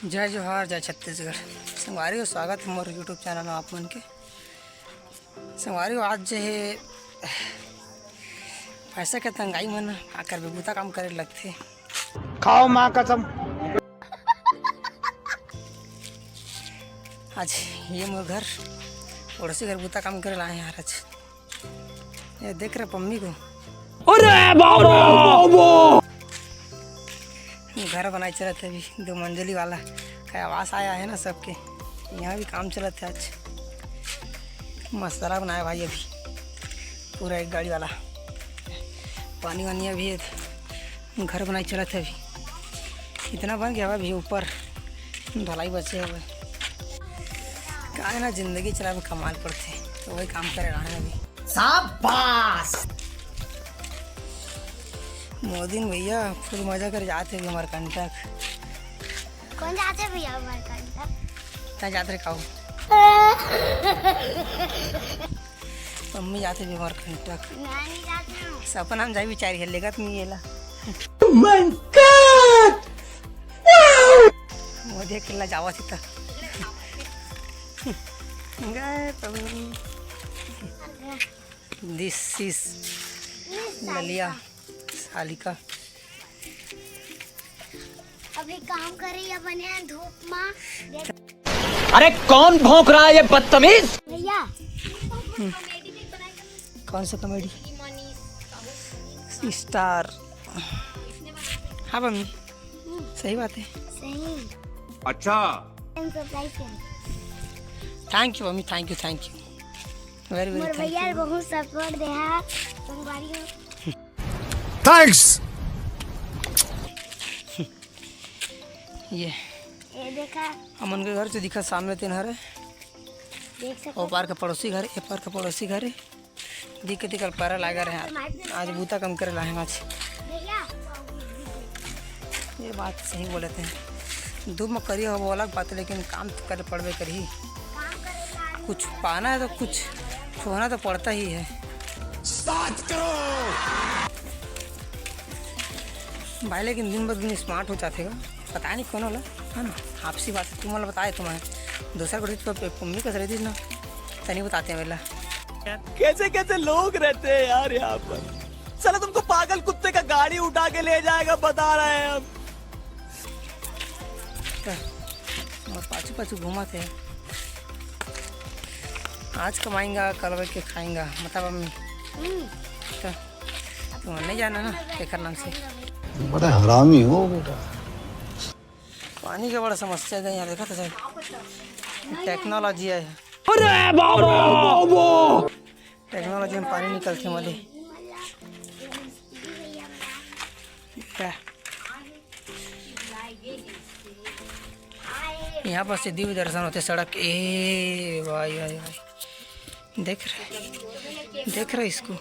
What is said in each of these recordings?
जय जोहार जय छत्तीसगढ़। संगवारी को स्वागत है मोर यूट्यूब चैनल में आप मन के। संगवारी आज जो है पैसा के तंगाई मन आकर बेबूता काम करे लगते। खाओ माँ कसम। आज ये मोर घर पड़ोसी घर बूता काम करे लाए यार। आज ये देख रहे पम्मी को। अरे बाबा घर बनाए चलत है अभी 2 मंजिली वाला का आवास आया है ना सबके। यहाँ भी काम चलत है। आज मसाला बनाया भाई अभी पूरा 1 गाड़ी वाला। पानी वानी अभी है। घर बनाई चलत है अभी। इतना बन गया अभी ऊपर ढलाई बचे हुए। क्या है ना जिंदगी चला में कमाल पड़ते तो वही काम करे रहे अभी। शाबाश। मोदी भैया फुल मजा कर जाते भी हमारे कंटक। कौन जाते भैया हमारे कंटक? क्या जाते खाओ मम्मी जाते भी हमारे कंटक। मैं नहीं जाती हूँ। सपना हम जाए बिचारी है लेगा तो नहीं येला मोदी अकेला जावा सीता गए तो दिस इज ललिया सालिका। अभी काम करे या बने हैं धूप में। अरे कौन भौंक रहा है ये बदतमीज? भैया कौन सा कॉमेडी स्टार? हाँ मम्मी सही बात है। सही। अच्छा surprise thank you mummy thank you very more very भैया थैंक बहुत सपोर्ट दे है संगवारी को। थैंक्स। यू। ये देखा अमन के घर से दिखा सामने 3 घर है। देख सकते और पार का पड़ोसी घर है पार का पड़ोसी घर है। दिख के कल पारा लगा रहे हैं आज बूता कम करे लाए आज। भैया ये बात सही बोले थे। धूप में करिए हो वो अलग बात है लेकिन काम तो करे पड़वे करी। काम करे कुछ पाना है तो कुछ खोना तो पड़ता ही है। भाई लेकिन दिन ब दिन स्मार्ट हो जाते पता नहीं कौन होला है ना। आपसी बात है तुम वाला बताए तुम्हें दूसरा को मम्मी कस रहती ना तनी बताते हैं मेला। कैसे कैसे लोग रहते हैं यार यहाँ पर। चलो तुमको पागल कुत्ते का गाड़ी उठा के ले जाएगा बता रहे हैं हम। और पाछू पाछू घूमा थे। आज कमाएंगा कल बैठ के खाएंगा मतलब मम्मी। तो नहीं जाना ना शेखर नाम से। बड़ा हरामी हो बेटा। पानी का बड़ा समस्या है यहाँ देखा था। टेक्नोलॉजी है। अरे बाबा टेक्नोलॉजी में पानी निकलते मले। यहाँ पर से दिव्य दर्शन होते सड़क। ए भाई भाई भाई देख रहे इसको।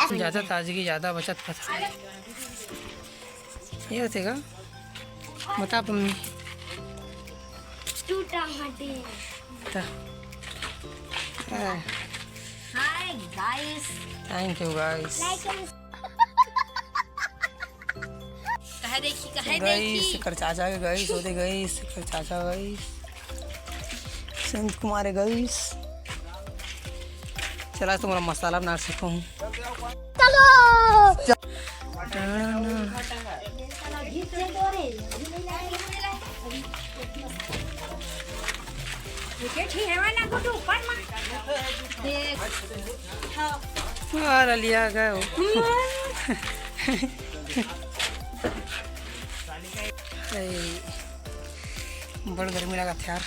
ज़्यादा ताजगी ज़्यादा बचत पता ये होते का बता mummy. Hi guys thank you guys. Guys कर चाचा के गाइस होते गाइस कर चाचा गाइस संत कुमार गाइस। चला तुम्हारा मसाला बना सकता हूँ। लिया गए बड़ गर्मी लगा था यार।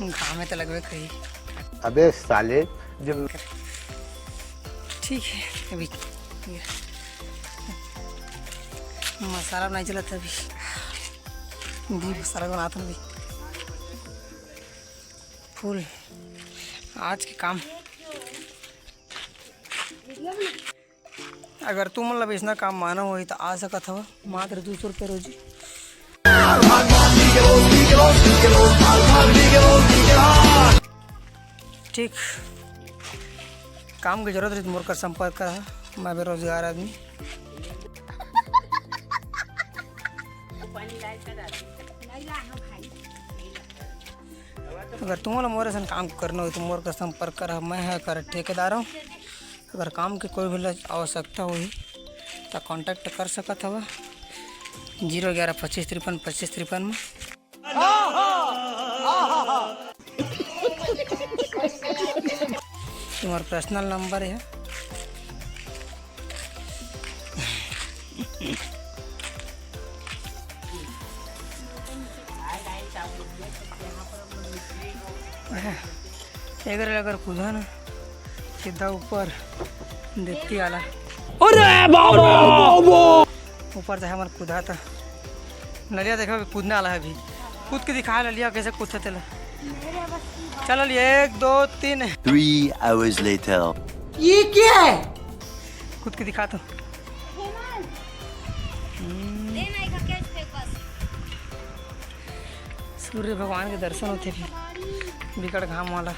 घाम में तो लगवे कहीं। अबे साले जब ठीक है अभी मसाला बनाई चला था अभी भी मसाला बनाता हूँ अभी फुल आज के काम। अगर तुम मतलब इसना काम माना हो तो आ सकता हो मात्र 200 रुपये रोजी। ठीक काम की जरूरत है तो मोर कर संपर्क कर। मैं बेरोजगार आदमी। अगर तुम्हारा मोरे से काम करना हो तो मोर का संपर्क कर, मैं है कर ठेकेदार हूँ। अगर काम की कोई भी आवश्यकता हुई तो कांटेक्ट कर सकत हवा 01125532553 में। तुम्हारा पर्सनल नंबर है। अगर कूदा ना सीधा ऊपर देखती आला ऊपर से हमारे कूदा था नलिया देखो कूदने वाला है अभी। कूद के दिखा लिया कैसे कूदता चला। चलो 1 2 3। 3 hours later. ये क्या है? कूद के दिखा तो। सूर्य भगवान के दर्शन होते भी बिकट घाम वाला।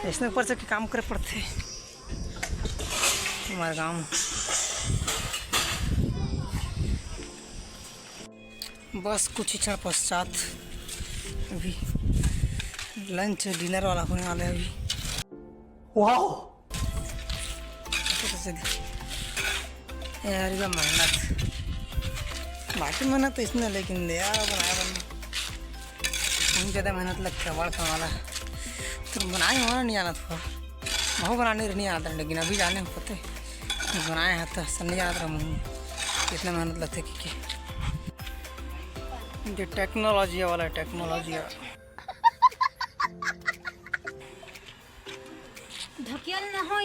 इसने ऊपर से काम करे पड़ते हमारे गाँव में। बस कुछ ही क्षण पश्चात अभी लंच डिनर वाला होने वाला है अभी। वाओ यार ये मेहनत बाकी मेहनत तो इसने लेकिन यार बनाया ज़्यादा मेहनत लगता है बड़ा वाला। तो बनाए होना नहीं आना था बहुत बनाने नहीं आता लेकिन अभी जाने पते बनाए हैं तो सब नहीं आता रहा कितना मेहनत लगता है कि टेक्नोलॉजी वाला टेक्नोलॉजी ढकियल ना हो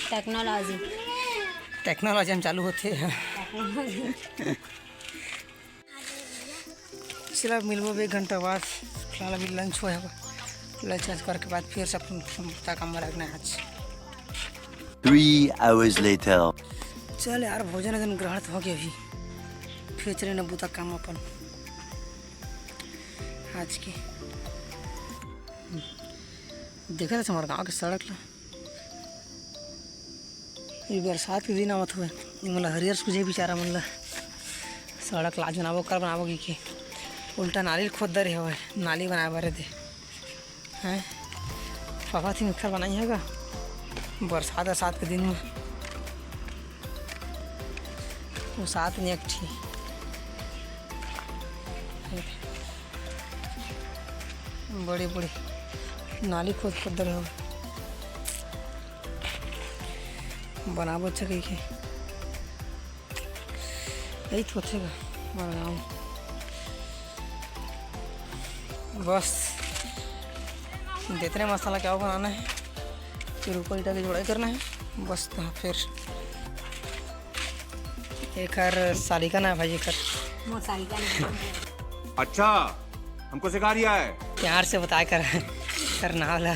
टेक्नोलॉजी टेक्नोलॉजी हम चालू होते हैं। चला मिलबो 1 घंटा बाद फिलहाल अभी लंच हुआ है। लंच करके बाद फिर सब अपना काम में लगना है आज। 3 hours later. चल यार भोजन ग्रहण हो गया अभी फिर चले न बूता काम अपन आज की। देखा था हमारे गाँव के सड़क ला ये बरसात के दिन आवत हुए मतलब हरियर सूझे बेचारा मतलब सड़क लाज बनाबो कर बनाबोगी कि उल्टा नाली खोद दे रहे हो नाली बनाए बारे दे हैं पापा थी मिक्सर बनाई हैगा बरसात के दिन में वो साथ नहीं अच्छी बड़ी बड़ी नाली खोद खोद रहे हो बनाबो अच्छा कही के यही तो अच्छेगा हमारा गाँव। बस जितने मसाला क्या बनाना है फिर ऊपर ईटा की जोड़ाई करना है बस। तो फिर एक हर सालिका ना भाई एक अच्छा हमको सिखा रिया है प्यार से बताया करना वाला